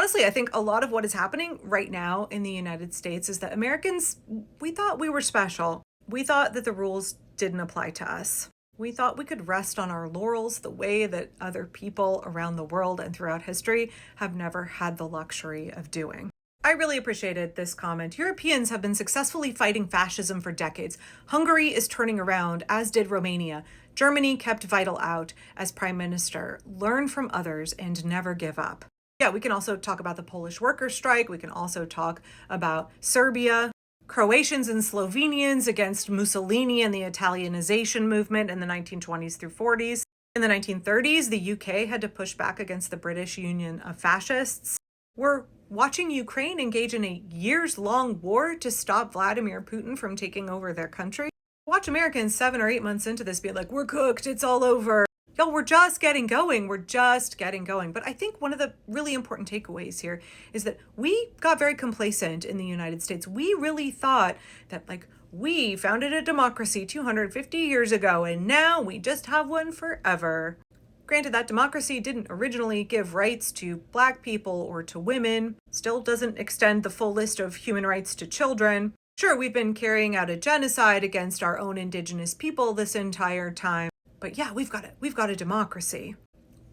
Honestly, I think a lot of what is happening right now in the United States is that Americans, we thought we were special. We thought that the rules didn't apply to us. We thought we could rest on our laurels the way that other people around the world and throughout history have never had the luxury of doing. I really appreciated this comment. Europeans have been successfully fighting fascism for decades. Hungary is turning around, as did Romania. Germany kept Vital out as prime minister. Learn from others and never give up. Yeah, we can also talk about the Polish workers' strike. We can also talk about Serbia, Croatians and Slovenians against Mussolini and the Italianization movement in the 1920s through 40s. In the 1930s, the UK had to push back against the British Union of Fascists. We're watching Ukraine engage in a years-long war to stop Vladimir Putin from taking over their country. Watch Americans 7 or 8 months into this be like, we're cooked, it's all over. Y'all, we're just getting going. We're just getting going. But I think one of the really important takeaways here is that we got very complacent in the United States. We really thought that, like, we founded a democracy 250 years ago, and now we just have one forever. Granted, that democracy didn't originally give rights to Black people or to women, still doesn't extend the full list of human rights to children. Sure, we've been carrying out a genocide against our own indigenous people this entire time. But yeah, we've got a democracy.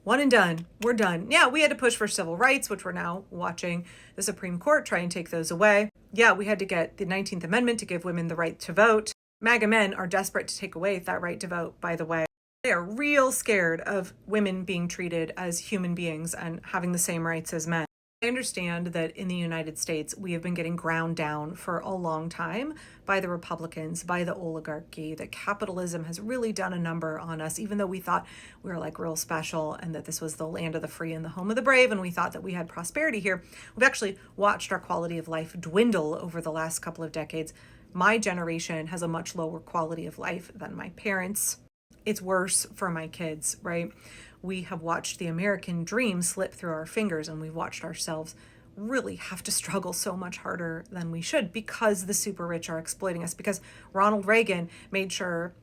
One and done. We're done. Yeah, we had to push for civil rights, which we're now watching the Supreme Court try and take those away. Yeah, we had to get the 19th Amendment to give women the right to vote. MAGA men are desperate to take away that right to vote, by the way. They are real scared of women being treated as human beings and having the same rights as men. I understand that in the United States, we have been getting ground down for a long time by the Republicans, by the oligarchy, that capitalism has really done a number on us, even though we thought we were like real special and that this was the land of the free and the home of the brave, and we thought that we had prosperity here. We've actually watched our quality of life dwindle over the last couple of decades. My generation has a much lower quality of life than my parents'. It's worse for my kids, right? We have watched the American dream slip through our fingers, and we've watched ourselves really have to struggle so much harder than we should because the super rich are exploiting us, because Ronald Reagan made sure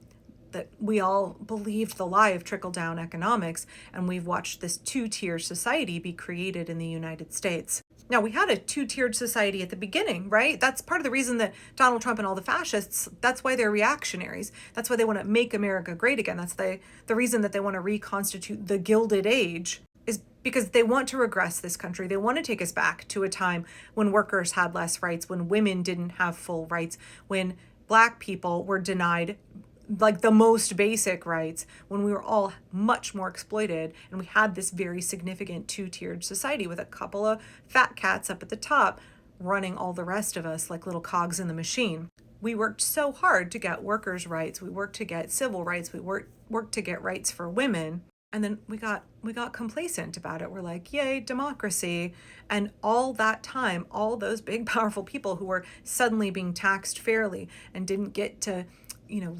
that we all believed the lie of trickle-down economics, and we've watched this two-tier society be created in the United States. Now, we had a two-tiered society at the beginning, right? That's part of the reason that Donald Trump and all the fascists, that's why they're reactionaries. That's why they want to make America great again. That's the reason that they want to reconstitute the Gilded Age, is because they want to regress this country. They want to take us back to a time when workers had less rights, when women didn't have full rights, when Black people were denied like the most basic rights, when we were all much more exploited, and we had this very significant two-tiered society with a couple of fat cats up at the top running all the rest of us like little cogs in the machine. We worked so hard to get workers' rights. We worked to get civil rights. We worked to get rights for women. And then we got complacent about it. We're like, yay, democracy. And all that time, all those big, powerful people who were suddenly being taxed fairly and didn't get to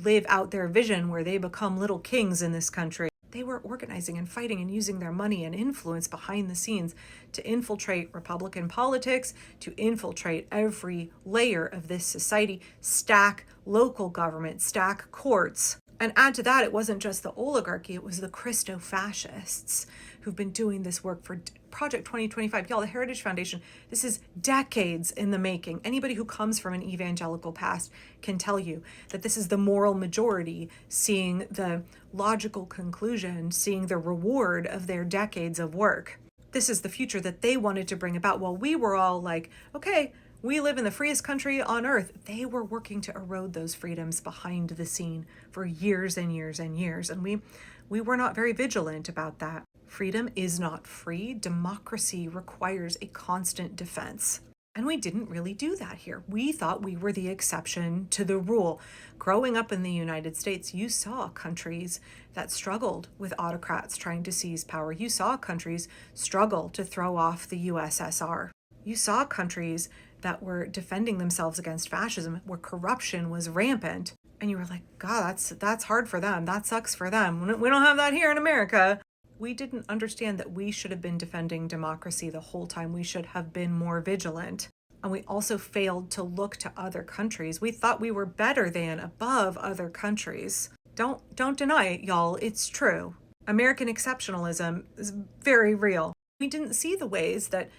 live out their vision where they become little kings in this country. They were organizing and fighting and using their money and influence behind the scenes to infiltrate Republican politics, to infiltrate every layer of this society, stack local government, stack courts. And add to that, it wasn't just the oligarchy, it was the Christo-fascists who've been doing this work for Project 2025. Y'all, the Heritage Foundation, this is decades in the making. Anybody who comes from an evangelical past can tell you that this is the moral majority seeing the logical conclusion, seeing the reward of their decades of work. This is the future that they wanted to bring about. While we were all like, okay, we live in the freest country on earth, they were working to erode those freedoms behind the scene for years and years and years. And we were not very vigilant about that. Freedom is not free. Democracy requires a constant defense. And we didn't really do that here. We thought we were the exception to the rule. Growing up in the United States, you saw countries that struggled with autocrats trying to seize power. You saw countries struggle to throw off the USSR. You saw countries that were defending themselves against fascism, where corruption was rampant. And you were like, God, that's hard for them. That sucks for them. We don't have that here in America. We didn't understand that we should have been defending democracy the whole time. We should have been more vigilant. And we also failed to look to other countries. We thought we were better than, above other countries. Don't deny it, y'all. It's true. American exceptionalism is very real. We didn't see the ways that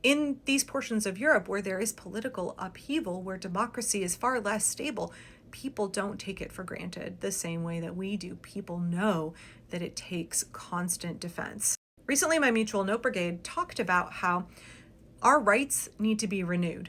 In these portions of Europe where there is political upheaval, where democracy is far less stable, people don't take it for granted the same way that we do. People know that it takes constant defense. Recently, my Mutual Note Brigade talked about how our rights need to be renewed.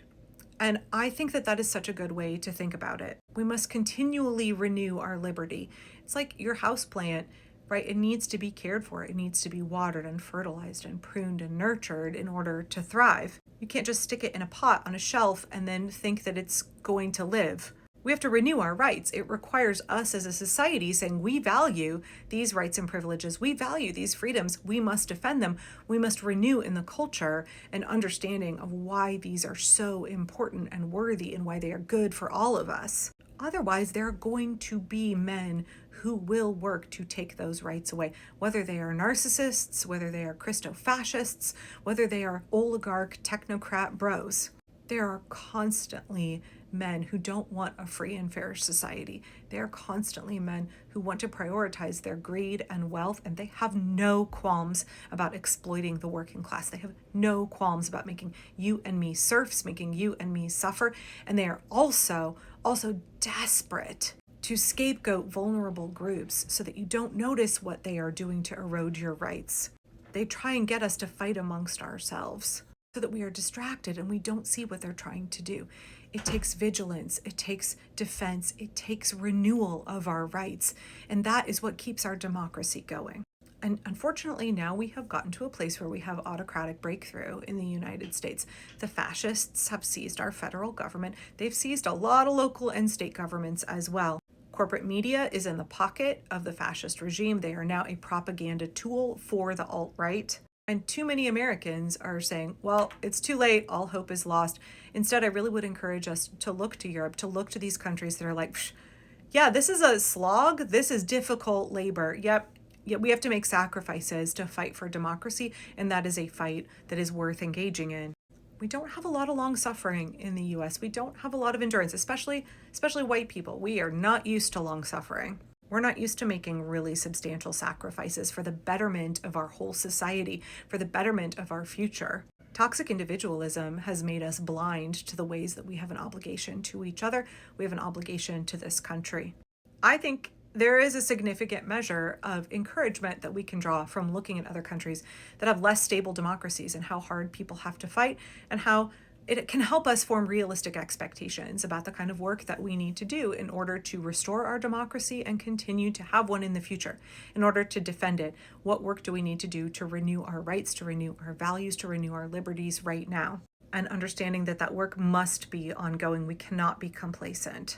And I think that that is such a good way to think about it. We must continually renew our liberty. It's like your house plant, right? It needs to be cared for. It needs to be watered and fertilized and pruned and nurtured in order to thrive. You can't just stick it in a pot on a shelf and then think that it's going to live. We have to renew our rights. It requires us as a society saying we value these rights and privileges. We value these freedoms. We must defend them. We must renew in the culture an understanding of why these are so important and worthy and why they are good for all of us. Otherwise, there are going to be men who will work to take those rights away, whether they are narcissists, whether they are Christo-fascists, whether they are oligarch, technocrat bros. There are constantly men who don't want a free and fair society. They are constantly men who want to prioritize their greed and wealth, and they have no qualms about exploiting the working class. They have no qualms about making you and me serfs, making you and me suffer, and they are also desperate to scapegoat vulnerable groups so that you don't notice what they are doing to erode your rights. They try and get us to fight amongst ourselves so that we are distracted and we don't see what they're trying to do. It takes vigilance, it takes defense, it takes renewal of our rights, and that is what keeps our democracy going. And unfortunately, now we have gotten to a place where we have autocratic breakthrough in the United States. The fascists have seized our federal government. They've seized a lot of local and state governments as well. Corporate media is in the pocket of the fascist regime. They are now a propaganda tool for the alt-right. And too many Americans are saying, well, it's too late, all hope is lost. Instead, I really would encourage us to look to Europe, to look to these countries that are like, yeah, this is a slog, this is difficult labor. Yep, we have to make sacrifices to fight for democracy, and that is a fight that is worth engaging in. We don't have a lot of long suffering in the US. We don't have a lot of endurance, especially white people. We are not used to long suffering. We're not used to making really substantial sacrifices for the betterment of our whole society, for the betterment of our future. Toxic individualism has made us blind to the ways that we have an obligation to each other. We have an obligation to this country. I think there is a significant measure of encouragement that we can draw from looking at other countries that have less stable democracies and how hard people have to fight and how it can help us form realistic expectations about the kind of work that we need to do in order to restore our democracy and continue to have one in the future. In order to defend it, what work do we need to do to renew our rights, to renew our values, to renew our liberties right now? And understanding that that work must be ongoing. We cannot be complacent.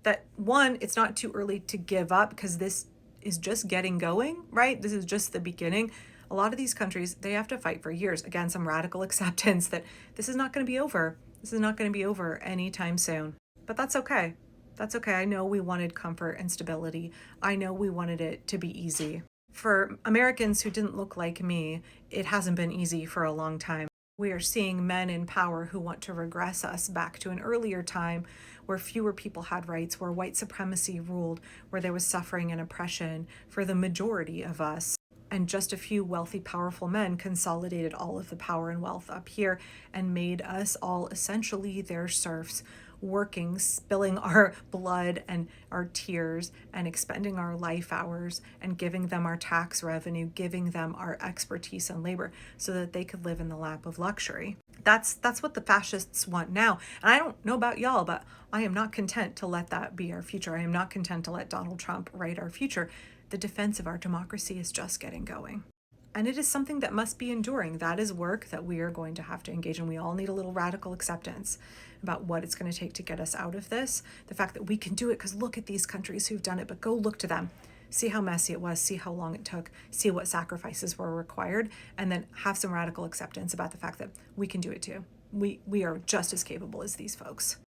That one, it's not too early to give up because this is just getting going, right? This is just the beginning. A lot of these countries, they have to fight for years. Again, some radical acceptance that this is not going to be over. This is not going to be over anytime soon. But that's okay. That's okay. I know we wanted comfort and stability. I know we wanted it to be easy. For Americans who didn't look like me, it hasn't been easy for a long time. We are seeing men in power who want to regress us back to an earlier time where fewer people had rights, where white supremacy ruled, where there was suffering and oppression for the majority of us. And just a few wealthy, powerful men consolidated all of the power and wealth up here and made us all essentially their serfs, working, spilling our blood and our tears and expending our life hours and giving them our tax revenue, giving them our expertise and labor so that they could live in the lap of luxury. That's what the fascists want now. And I don't know about y'all, but I am not content to let that be our future. I am not content to let Donald Trump write our future. The defense of our democracy is just getting going. And it is something that must be enduring. That is work that we are going to have to engage in. We all need a little radical acceptance about what it's going to take to get us out of this. The fact that we can do it, because look at these countries who've done it, but go look to them. See how messy it was, see how long it took, see what sacrifices were required, and then have some radical acceptance about the fact that we can do it too. We are just as capable as these folks.